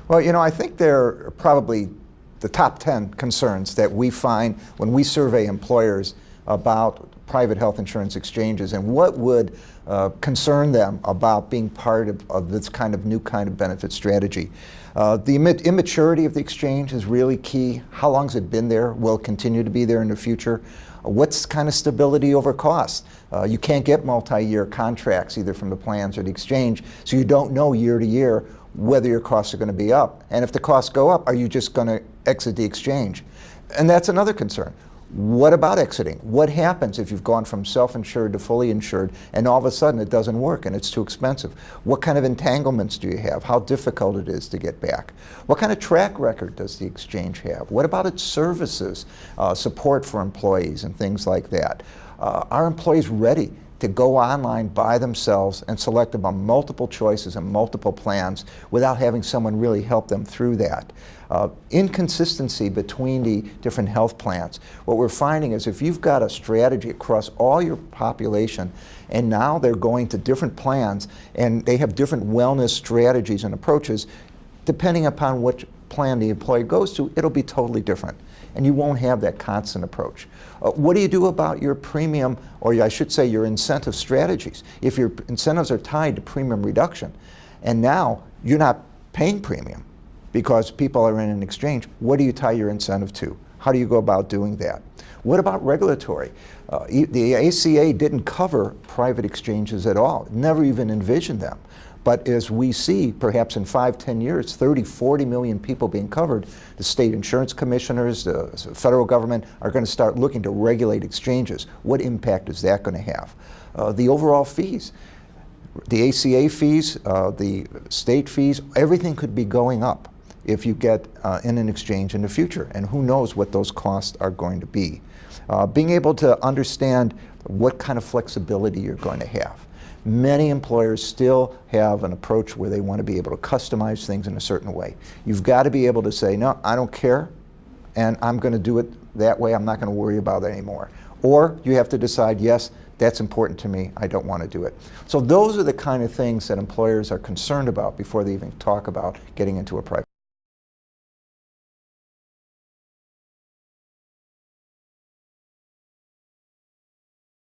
Well, you know, I think they're probably the top 10 concerns that we find when we survey employers about private health insurance exchanges and what would concern them about being part of this new kind of benefit strategy. The immaturity of the exchange is really key. How long has it been there? Will it continue to be there in the future? What's kind of stability over cost? You can't get multi-year contracts either from the plans or the exchange, so you don't know year to year whether your costs are going to be up. And if the costs go up, are you just going to exit the exchange? And that's another concern. What about exiting? What happens if you've gone from self-insured to fully insured and all of a sudden it doesn't work and it's too expensive? What kind of entanglements do you have? How difficult it is to get back? What kind of track record does the exchange have? What about its services, support for employees and things like that? Are employees ready to go online by themselves and select among multiple choices and multiple plans without having someone really help them through that? Inconsistency between the different health plans. What we're finding is if you've got a strategy across all your population and now they're going to different plans and they have different wellness strategies and approaches, depending upon which plan the employee goes to, it'll be totally different. And you won't have that constant approach. What do you do about your premium, or I should say your incentive strategies? If your incentives are tied to premium reduction, and now you're not paying premium because people are in an exchange, what do you tie your incentive to? How do you go about doing that? What about regulatory? The ACA didn't cover private exchanges at all, never even envisioned them. But as we see, perhaps in 5-10 years, 30, 40 million people being covered, the state insurance commissioners, the federal government are going to start looking to regulate exchanges. What impact is that going to have? The overall fees, the ACA fees, the state fees, everything could be going up if you get in an exchange in the future. And who knows what those costs are going to be. Being able to understand what kind of flexibility you're going to have. Many employers still have an approach where they want to be able to customize things in a certain way. You've got to be able to say, no, I don't care, and I'm going to do it that way. I'm not going to worry about it anymore. Or you have to decide, yes, that's important to me. I don't want to do it. So those are the kind of things that employers are concerned about before they even talk about getting into a private